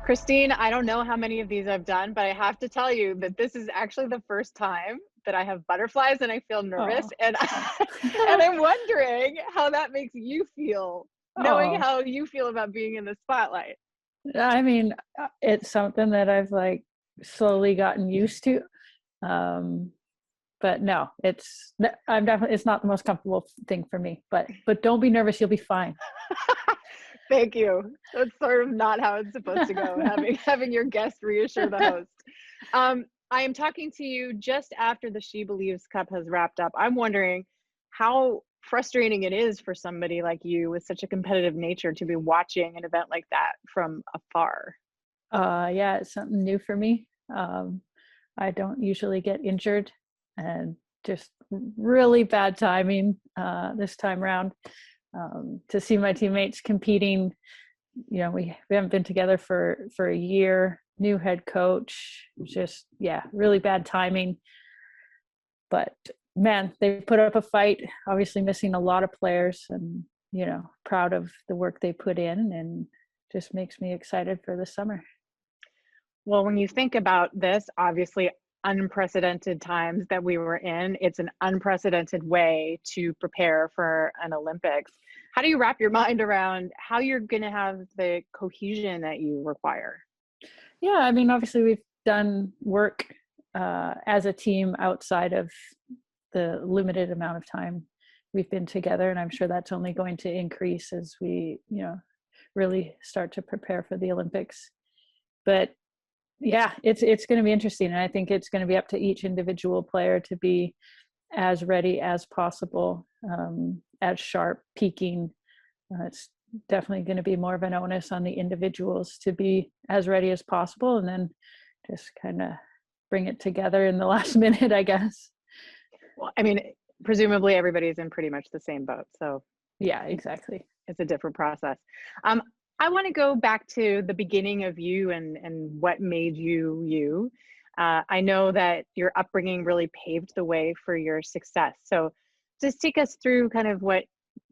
Christine, I don't know how many of these I've done, but I have to tell you that this is actually the first time that I have butterflies and I feel nervous. Oh, And and I'm wondering how that makes you feel, knowing oh. how you feel about being in the spotlight. I mean, it's something that I've like slowly gotten used to. Um, but no, I'm definitely, it's not the most comfortable thing for me, but don't be nervous. You'll be fine. Thank you. That's sort of not how it's supposed to go, having your guest reassure the host. I am talking to you just after the She Believes Cup has wrapped up. I'm wondering how frustrating it is for somebody like you with such a competitive nature to be watching an event like that from afar. Yeah, it's something new for me. I don't usually get injured, and just really bad timing this time around. To see my teammates competing, we haven't been together for a year. New head coach, just yeah, really bad timing. But man, they put up a fight. Obviously, missing a lot of players, and proud of the work they put in, and just makes me excited for the summer. Well, when you think about this, obviously unprecedented times that we were in, it's an unprecedented way to prepare for an Olympics. How do you wrap your mind around how you're going to have the cohesion that you require? Yeah, I mean, obviously, we've done work as a team outside of the limited amount of time we've been together, and I'm sure that's only going to increase as we, really start to prepare for the Olympics. But yeah, it's going to be interesting, and I think it's going to be up to each individual player to be as ready as possible, as sharp, peaking. It's definitely going to be more of an onus on the individuals to be as ready as possible, and then just kind of bring it together in the last minute, I guess. Well, I mean, presumably everybody's in pretty much the same boat. So Yeah, exactly. it's a different process. Um, I want to go back to the beginning of you and what made you you. I know that your upbringing really paved the way for your success. So just take us through kind of what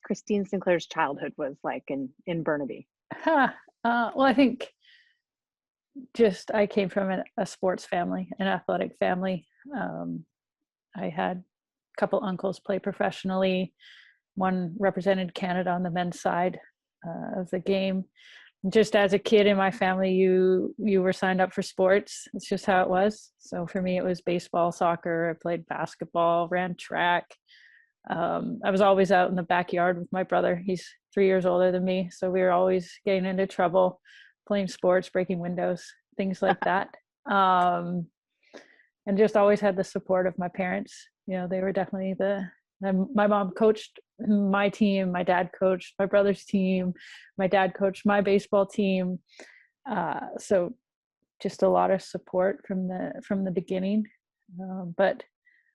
Christine Sinclair's childhood was like in Burnaby. Huh. Well, I think just I came from a sports family, an athletic family. Um, I had a couple uncles play professionally. One represented Canada on the men's side of the game. Just as a kid in my family, you were signed up for sports. It's just how it was. So for me, it was baseball, soccer. I played basketball, ran track. I was always out in the backyard with my brother. He's 3 years older than me, so we were always getting into trouble, playing sports, breaking windows, things like that. Um, and just always had the support of my parents. They were definitely my mom coached my team, my dad coached my brother's team, my dad coached my baseball team. So just a lot of support from the beginning. But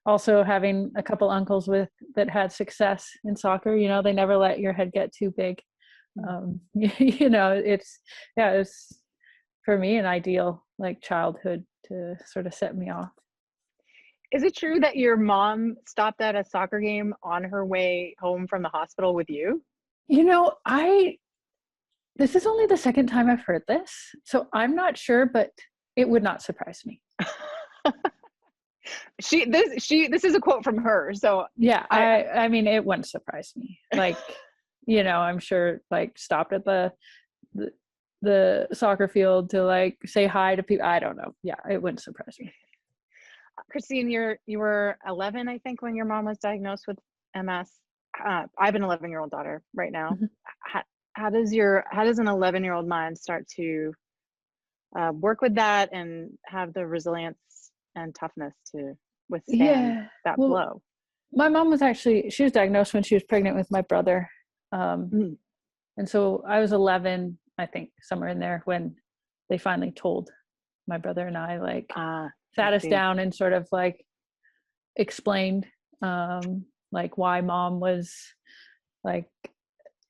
also having a couple uncles that had success in soccer, they never let your head get too big. It's for me an ideal like childhood to sort of set me off. Is it true that your mom stopped at a soccer game on her way home from the hospital with you? I this is only the second time I've heard this, so I'm not sure, but it would not surprise me. This is a quote from her. So Yeah, I mean, it wouldn't surprise me. Like, I'm sure like stopped at the the soccer field to like say hi to people. I don't know. Yeah, it wouldn't surprise me. Christine, you were 11, I think, when your mom was diagnosed with MS. I have an 11-year-old daughter right now. Mhm. How does an 11-year-old mind start to work with that and have the resilience and toughness to withstand Yeah. that Well, blow? my mom she was diagnosed when she was pregnant with my brother. Um, Mm, and so I was 11, I think, somewhere in there when they finally told my brother and I, like, I sat us see. down and sort of like explained like why mom was like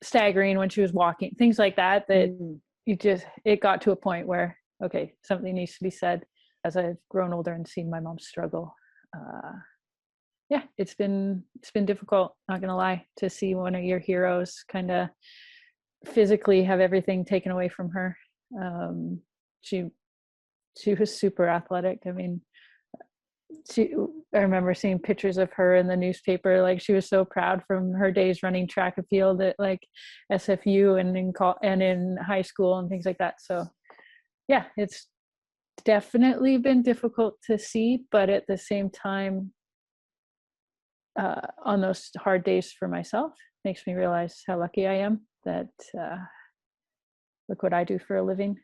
staggering when she was walking, things like that Mm. it got to a point where okay, something needs to be said. As I've grown older and seen my mom struggle, uh yeah, it's been difficult, not gonna lie, to see one of your heroes kind of physically have everything taken away from her. um she was super athletic. I mean, I remember seeing pictures of her in the newspaper. Like, she was so proud from her days running track and field at like SFU and in high school and things like that. So yeah, it's definitely been difficult to see, but at the same time, on those hard days for myself, makes me realize how lucky I am that look what I do for a living.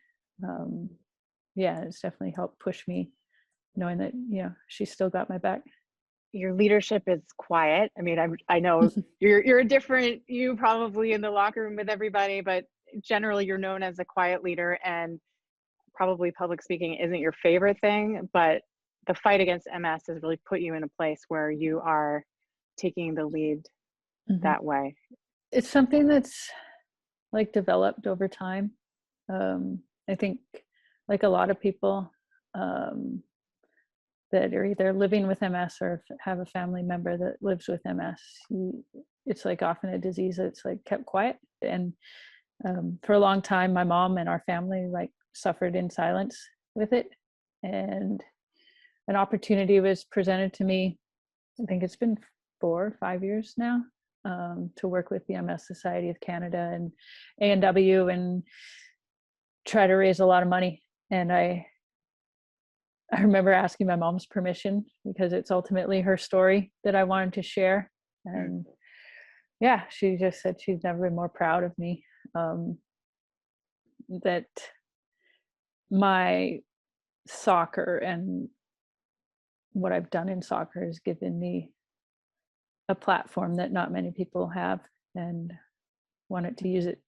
Yeah, it's definitely helped push me, knowing that, you know, she's still got my back. Your leadership is quiet. I mean, I know you're a different, you probably in the locker room with everybody, but generally you're known as a quiet leader, and probably public speaking isn't your favorite thing, but the fight against MS has really put you in a place where you are taking the lead that way. It's something that's like developed over time. I think, like a lot of people that are either living with MS or have a family member that lives with MS, it's like often a disease that's like kept quiet. And for a long time, my mom and our family like suffered in silence with it. And an opportunity was presented to me, I think it's been 4 or 5 years now, to work with the MS Society of Canada and A&W and try to raise a lot of money. And I remember asking my mom's permission, because it's ultimately her story that I wanted to share. And yeah, she just said she's never been more proud of me, that my soccer and what I've done in soccer has given me a platform that not many people have, and want to use it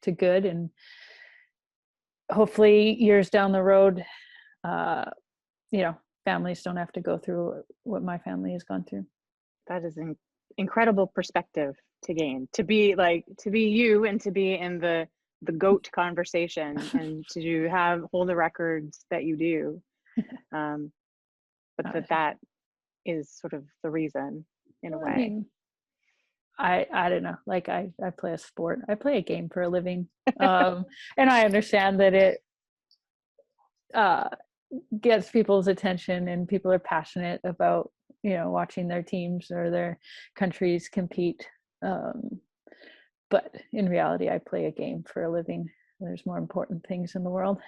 to good. And hopefully years down the road, you know, families don't have to go through what my family has gone through. That is an incredible perspective to gain, to be you and to be in the GOAT conversation and to hold the records that you do. But that is sort of the reason, in a way. I mean, I don't know, like I play a sport, I play a game for a living. And I understand that it gets people's attention and people are passionate about, you know, watching their teams or their countries compete. But in reality, I play a game for a living. There's more important things in the world.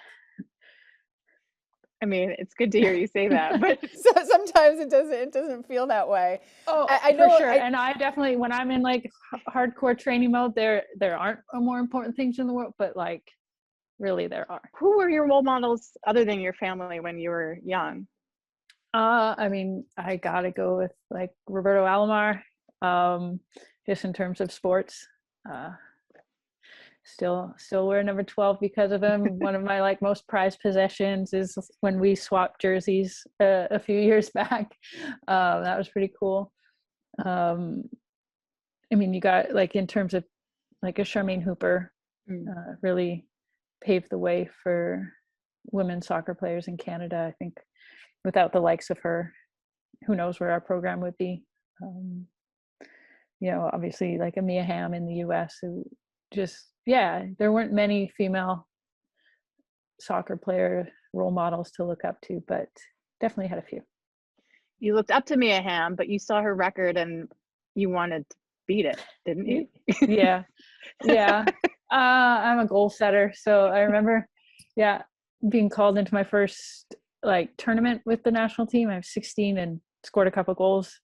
I mean, it's good to hear you say that, but So sometimes it doesn't feel that way. Oh, I know, for sure. And I definitely, when I'm in like hardcore training mode, there aren't more important things in the world, but like really there are. Who were your role models other than your family when you were young? I mean, I gotta go with like Roberto Alomar, just in terms of sports. Still wear number 12 because of him. One of my like most prized possessions is when we swapped jerseys a few years back. That was pretty cool. I mean, you got like, in terms of like a Charmaine Hooper, really paved the way for women soccer players in Canada. I think without the likes of her, who knows where our program would be. You know, obviously like a Mia Hamm in the US, who just, yeah, there weren't many female soccer player role models to look up to, but definitely had a few. You looked up to Mia Hamm, but you saw her record and you wanted to beat it, didn't you? Yeah. I'm a goal setter, so I remember, being called into my first like tournament with the national team. I was 16 and scored a couple goals.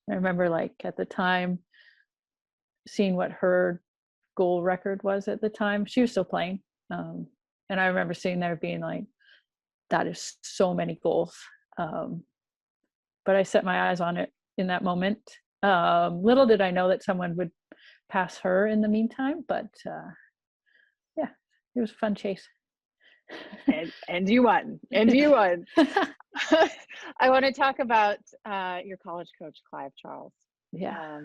I remember like at the time seeing what her goal record was at the time. She was still playing, and I remember sitting there being like, that is so many goals. But I set my eyes on it in that moment. Little did I know that someone would pass her in the meantime, but yeah, it was a fun chase. and you won. I want to talk about your college coach, Clive Charles. Yeah.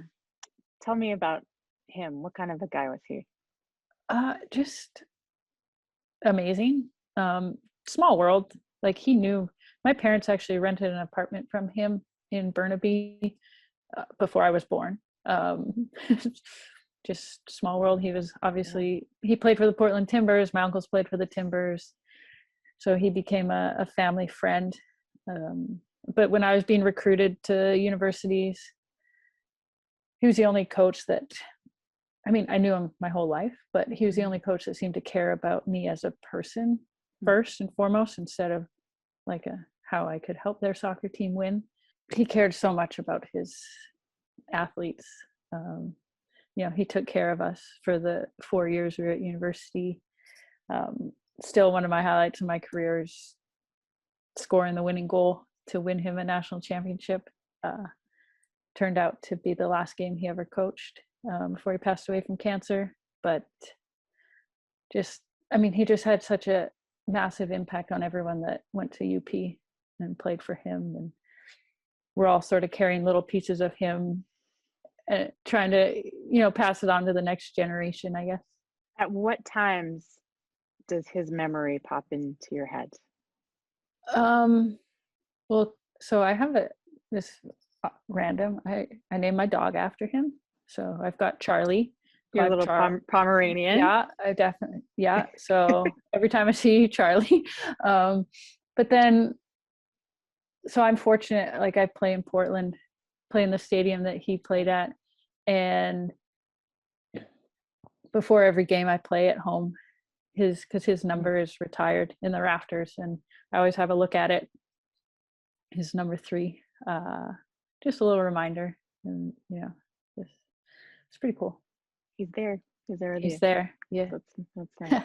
Tell me about him. What kind of a guy was he? Just amazing. Small world. Like, he knew my parents actually rented an apartment from him in Burnaby before I was born. Just small world. He was obviously, he played for the Portland Timbers. My uncles played for the Timbers. So he became a family friend. But when I was being recruited to universities, he was the only coach that, I mean, I knew him my whole life, but he was the only coach that seemed to care about me as a person first and foremost, instead of like how I could help their soccer team win. He cared so much about his athletes. He took care of us for the 4 years we were at university. Still, one of my highlights of my career is scoring the winning goal to win him a national championship. Turned out to be the last game he ever coached before he passed away from cancer. But he just had such a massive impact on everyone that went to UP and played for him. And we're all sort of carrying little pieces of him and trying to, pass it on to the next generation, I guess. At what times does his memory pop into your head? Well, so I have this random, I named my dog after him. So I've got Charlie. Your little Pomeranian. Yeah, I definitely. Yeah. So every time I see Charlie, but then, so I'm fortunate, like I play in Portland, play in the stadium that he played at. And before every game I play at home, because his number is retired in the rafters, and I always have a look at it. His number 3, just a little reminder, and it's pretty cool. He's there. He's there. He's there. Yeah, that's nice.